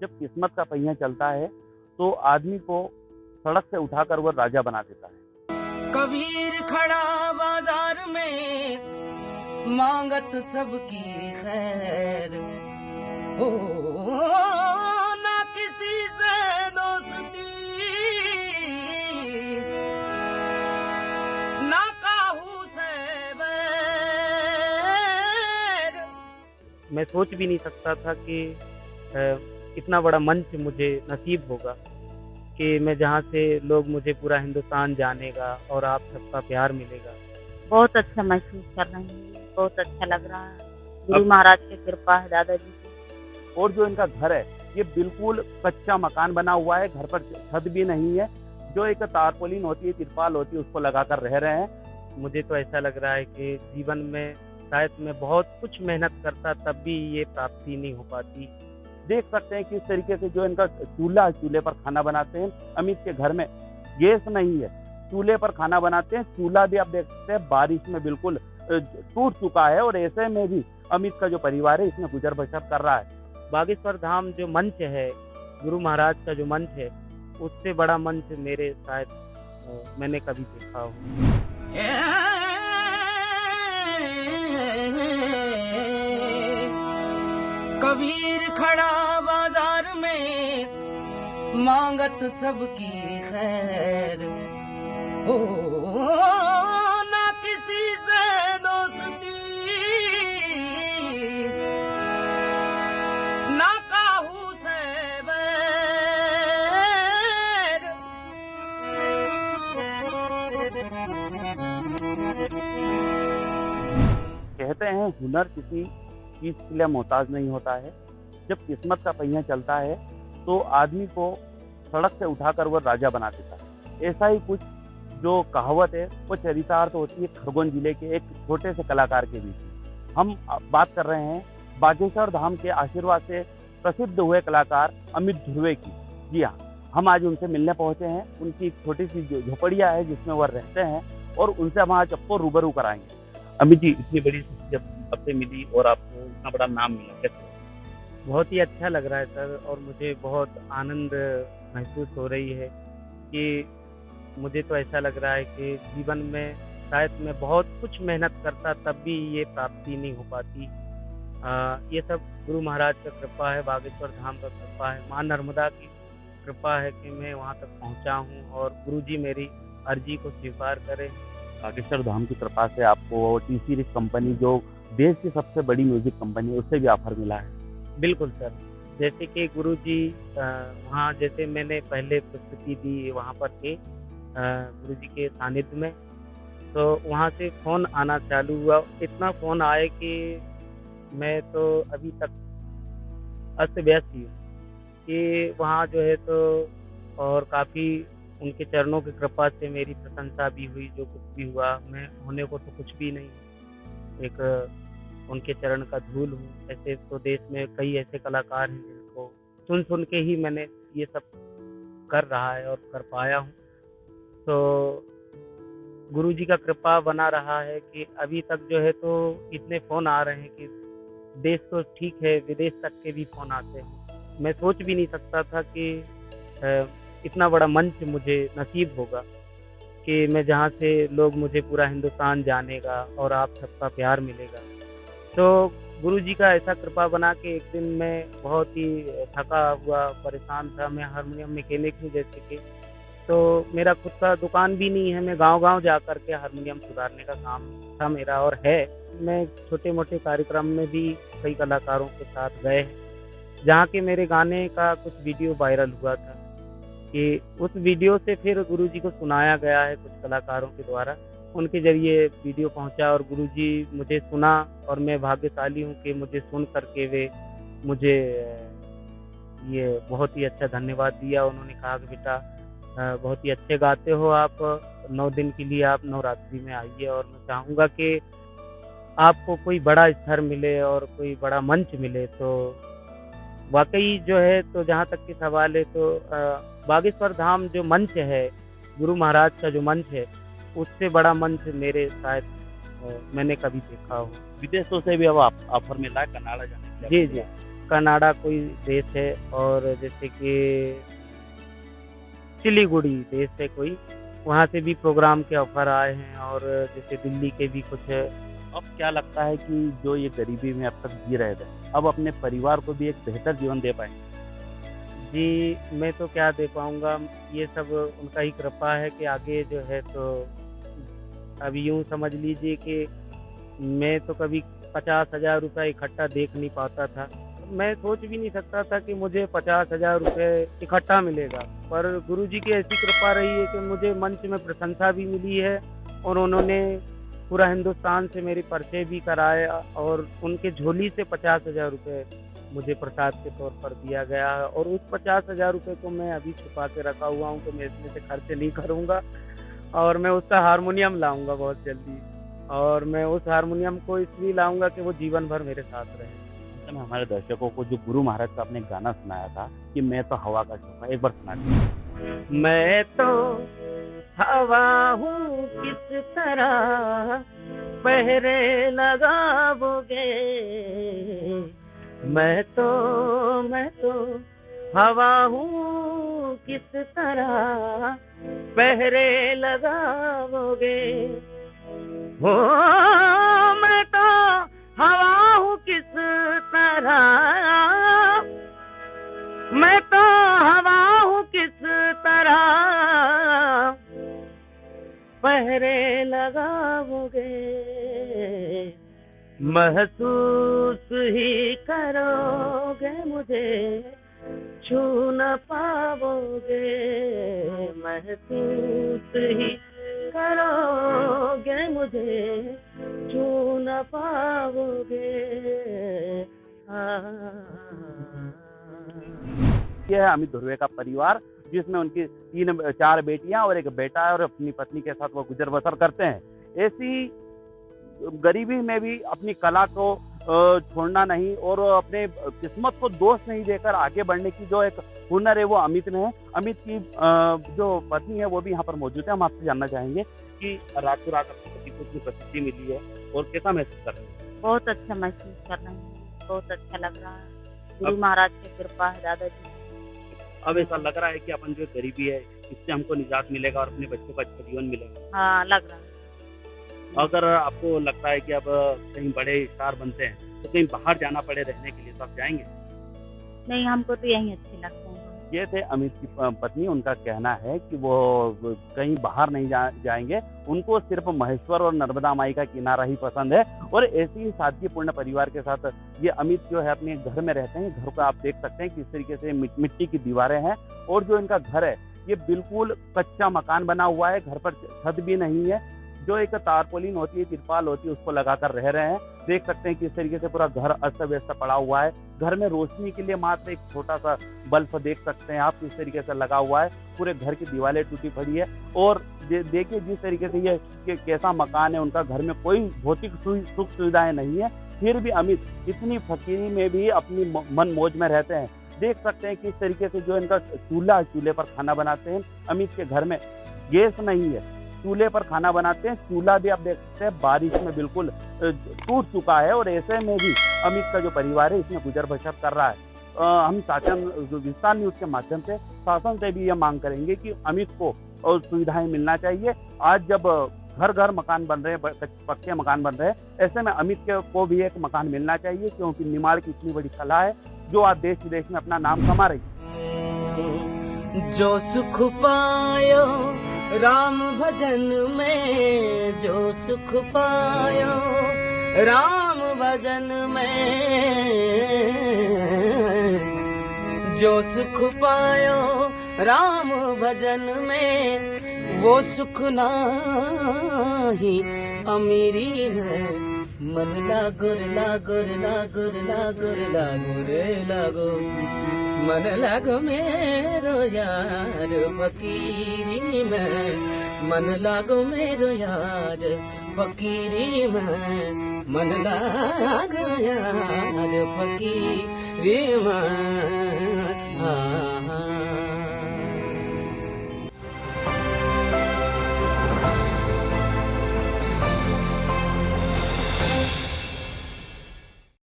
जब किस्मत का पहिया चलता है तो आदमी को सड़क से उठाकर वो राजा बना देता है। कबीर खड़ा बाजार में मांगत सबकी खैर हो, ना किसी से दोस्ती ना काहू से बैर। मैं सोच भी नहीं सकता था कि इतना बड़ा मंच मुझे नसीब होगा कि मैं जहाँ से लोग मुझे पूरा हिंदुस्तान जानेगा और आप सबका प्यार मिलेगा। बहुत अच्छा महसूस कर रहे हैं, बहुत अच्छा लग रहा है। गुरु महाराज की कृपा है दादाजी की। और जो इनका घर है ये बिल्कुल कच्चा मकान बना हुआ है, घर पर छत भी नहीं है, जो एक तारपोलिन होती है, तिरपाल होती है, उसको लगाकर रह रहे हैं। मुझे तो ऐसा लग रहा है कि जीवन में शायद मैं बहुत कुछ मेहनत करता तब भी ये प्राप्ति नहीं हो पाती। देख सकते हैं किस तरीके से जो इनका चूल्हे पर खाना बनाते हैं। अमित के घर में गैस नहीं है, चूल्हे पर खाना बनाते हैं। चूल्हा भी आप देख सकते हैं बारिश में बिल्कुल टूट चुका है और ऐसे में भी अमित का जो परिवार है इसमें गुजर बसर कर रहा है। बागेश्वर धाम जो मंच है, गुरु महाराज का जो मंच है, उससे बड़ा मंच मेरे शायद मैंने कभी देखा हो। कबीर खड़ा बाजार में मांगत सबकी खैर हो, ना किसी से दोस्ती ना काहू से बैर। कहते हैं हुनर किसी चीज के लिए मोहताज नहीं होता है। जब किस्मत का पहिया चलता है तो आदमी को सड़क से उठाकर वो राजा बना देता है। ऐसा ही कुछ जो कहावत है वो चरितार्थ होती है खरगोन जिले के एक छोटे से कलाकार के बीच में। हम बात कर रहे हैं बागेश्वर धाम के आशीर्वाद से प्रसिद्ध हुए कलाकार अमित ध्रुवे की। जी हाँ, हम आज उनसे मिलने पहुंचे हैं। उनकी एक छोटी सी झोपड़िया है जिसमें वह रहते हैं और उनसे हम आज आपको रूबरू कराएंगे। अमित जी, इतनी बड़ी जब आपसे मिली और आपको इतना बड़ा नाम मिला, कैसे? बहुत ही अच्छा लग रहा है सर, और मुझे बहुत आनंद महसूस हो रही है कि मुझे तो ऐसा लग रहा है कि जीवन में शायद मैं बहुत कुछ मेहनत करता तब भी ये प्राप्ति नहीं हो पाती। ये सब गुरु महाराज का कृपा है, बागेश्वर धाम का कृपा है, माँ नर्मदा की कृपा है कि मैं वहाँ तक पहुँचा हूँ और गुरु जी मेरी अर्जी को स्वीकार करें। बागेश्वर धाम की कृपा से आपको टी सीरीज कंपनी जो देश की सबसे बड़ी म्यूजिक कंपनी है उससे भी ऑफर मिला है। बिल्कुल सर, जैसे कि गुरु जी वहाँ जैसे मैंने पहले प्रस्तुति दी वहाँ पर थे गुरु जी के सानिध्य में, तो वहाँ से फ़ोन आना चालू हुआ। इतना फ़ोन आए कि मैं तो अभी तक अस्त व्यस्त ही हूँ कि वहाँ जो है तो, और काफ़ी उनके चरणों की कृपा से मेरी प्रशंसा भी हुई। जो कुछ भी हुआ, मैं होने को तो कुछ भी नहीं, एक उनके चरण का धूल हूँ। ऐसे तो देश में कई ऐसे कलाकार हैं जिनको सुन सुन के ही मैंने ये सब कर रहा है और कर पाया हूँ। तो गुरु जी का कृपा बना रहा है कि अभी तक जो है तो इतने फ़ोन आ रहे हैं कि देश तो ठीक है, विदेश तक के भी फ़ोन आते हैं। मैं सोच भी नहीं सकता था कि इतना बड़ा मंच मुझे नसीब होगा कि मैं जहाँ से लोग मुझे पूरा हिंदुस्तान जानेगा और आप सबका प्यार मिलेगा। तो गुरु जी का ऐसा कृपा बना कि एक दिन मैं बहुत ही थका हुआ परेशान था। मैं हारमोनियम मैकेनिक हूँ जैसे कि, तो मेरा खुद का दुकान भी नहीं है। मैं गांव-गांव जा कर के हारमोनियम सुधारने का काम था मेरा और है। मैं छोटे मोटे कार्यक्रम में भी कई कलाकारों के साथ गए हैं, जहाँ के मेरे गाने का कुछ वीडियो वायरल हुआ था कि उस वीडियो से फिर गुरुजी को सुनाया गया है कुछ कलाकारों के द्वारा। उनके ज़रिए वीडियो पहुंचा और गुरुजी मुझे सुना और मैं भाग्यशाली हूं कि मुझे सुन करके वे मुझे ये बहुत ही अच्छा धन्यवाद दिया। उन्होंने कहा कि बेटा बहुत ही अच्छे गाते हो आप, 9 दिन के लिए आप नवरात्रि में आइए और मैं चाहूँगा कि आपको कोई बड़ा स्तर मिले और कोई बड़ा मंच मिले। तो वाकई जो है तो जहाँ तक की सवाल है तो बागेश्वर धाम जो मंच है, गुरु महाराज का जो मंच है, उससे बड़ा मंच मेरे शायद मैंने कभी देखा हो। विदेशों से भी अब ऑफर मिला है कनाडा जाने के लिए? जी जी, कनाडा कोई देश है, और जैसे कि सिलीगुड़ी देश है कोई, वहाँ से भी प्रोग्राम के ऑफर आए हैं, और जैसे दिल्ली के भी कुछ है। अब क्या लगता है कि जो ये गरीबी में अब तक जी रहे थे, अब अपने परिवार को भी एक बेहतर जीवन दे पाएंगे? जी, मैं तो क्या दे पाऊँगा, ये सब उनका ही कृपा है कि आगे जो है तो अभी यूँ समझ लीजिए कि मैं तो कभी 50,000 रुपये इकट्ठा देख नहीं पाता था। मैं सोच भी नहीं सकता था कि मुझे 50,000 रुपये इकट्ठा मिलेगा, पर गुरुजी की ऐसी कृपा रही है कि मुझे मंच में प्रशंसा भी मिली है, और उन्होंने पूरा हिंदुस्तान से मेरे परिचय भी कराया, और उनके झोली से 50,000 रुपये मुझे प्रसाद के तौर पर दिया गया है, और उस 50,000 रुपये को मैं अभी छुपा के रखा हुआ हूँ कि मैं इसमें से खर्च नहीं करूँगा, और मैं उसका हारमोनियम लाऊंगा बहुत जल्दी, और मैं उस हारमोनियम को इसलिए लाऊंगा कि वो जीवन भर मेरे साथ रहे। अंत में हमारे दर्शकों को जो गुरु महाराज का आपने गाना सुनाया था कि मैं तो हवा का झोंका, एक बार सुना दीजिए। मैं तो हवा हूँ किस तरह पहरे लगाओगे, मैं तो हवा हूँ किस तरह पहरे लगाओगे, हो मैं तो हवा हूँ किस तरह, मैं तो हवा हूँ किस तरह पहरे लगाओगे, महसूस ही करोगे मुझे छू न पाओगे, महसूस ही करोगे मुझे छू न पाओगे। ये है अमित धुर्वे का परिवार, जिसमें उनकी 4 बेटियां और एक बेटा है, और अपनी पत्नी के साथ वो गुजर बसर करते हैं। ऐसी गरीबी में भी अपनी कला को छोड़ना नहीं, और अपने किस्मत को दोष नहीं देकर आगे बढ़ने की जो एक हुनर है वो अमित में है। अमित की जो पत्नी है वो भी यहाँ पर मौजूद है। हम आपसे जानना चाहेंगे कि रातों रात अपने पति को इतनी प्रसिद्धि मिली है और कैसा महसूस कर रहे हैं? बहुत अच्छा महसूस कर रहे हैं, बहुत अच्छा लग रहा है। गुरु महाराज की कृपा है दादाजी। अब ऐसा लग रहा है कि अपन जो गरीबी है इससे हमको निजात मिलेगा और अपने बच्चों का अच्छा जीवन मिलेगा। हाँ, लग रहा है। अगर आपको लगता है कि अब कहीं बड़े स्टार बनते हैं तो कहीं बाहर जाना पड़े रहने के लिए, तो आप जाएंगे? नहीं, हमको तो यही अच्छे लगते हैं। ये थे अमित की पत्नी। उनका कहना है कि वो कहीं बाहर नहीं जाएंगे, उनको सिर्फ महेश्वर और नर्मदा माई का किनारा ही पसंद है। और ऐसी ही सादगीपूर्ण परिवार के साथ ये अमित जो है अपने घर में रहते हैं। घर को आप देख सकते हैं किस तरीके से मिट्टी की दीवारें हैं, और जो इनका घर है ये बिल्कुल कच्चा मकान बना हुआ है। घर पर छत भी नहीं है, जो एक तारपोलिन होती है, तिरपाल होती है, उसको लगाकर रह रहे हैं। देख सकते हैं किस तरीके से पूरा घर अस्त व्यस्त पड़ा हुआ है। घर में रोशनी के लिए मात्र एक छोटा सा बल्ब देख सकते हैं आप किस तरीके से लगा हुआ है। पूरे घर की दीवारें टूटी पड़ी है, और देखिए जिस तरीके से ये कैसा मकान है। उनका घर में कोई भौतिक सुख सुविधाएं नहीं है, फिर भी अमित इतनी फकीरी में भी अपनी मन मौज में रहते हैं। देख सकते हैं किस तरीके से जो इनका चूल्हे पर खाना बनाते हैं। अमित के घर में गैस नहीं है, चूल्हे पर खाना बनाते हैं। चूल्हा भी आप देख सकते हैं बारिश में बिल्कुल टूट चुका है, और ऐसे में भी अमित का जो परिवार है इसमें गुजर बसर कर रहा है। हम शासन विस्तार न्यूज के माध्यम से शासन से भी यह मांग करेंगे कि अमित को सुविधाएं मिलना चाहिए। आज जब घर घर मकान बन रहे हैं, पक्के मकान बन रहे हैं, ऐसे में अमित को भी एक मकान मिलना चाहिए, क्योंकि निर्माण की इतनी बड़ी कला है जो आज देश विदेश में अपना नाम कमा रही है। जो सुख पायो राम भजन में, जो सुख पायो राम भजन में, जो सुख पायो राम भजन में, वो सुख नाही अमीरी में। मन लागोर लागोर लागोर लागोर लागोर लागो, मन लागो मेरो यार फकीरी में। मन लागो मेरो यार फकीरी में, मन लागो यार फकीरी में।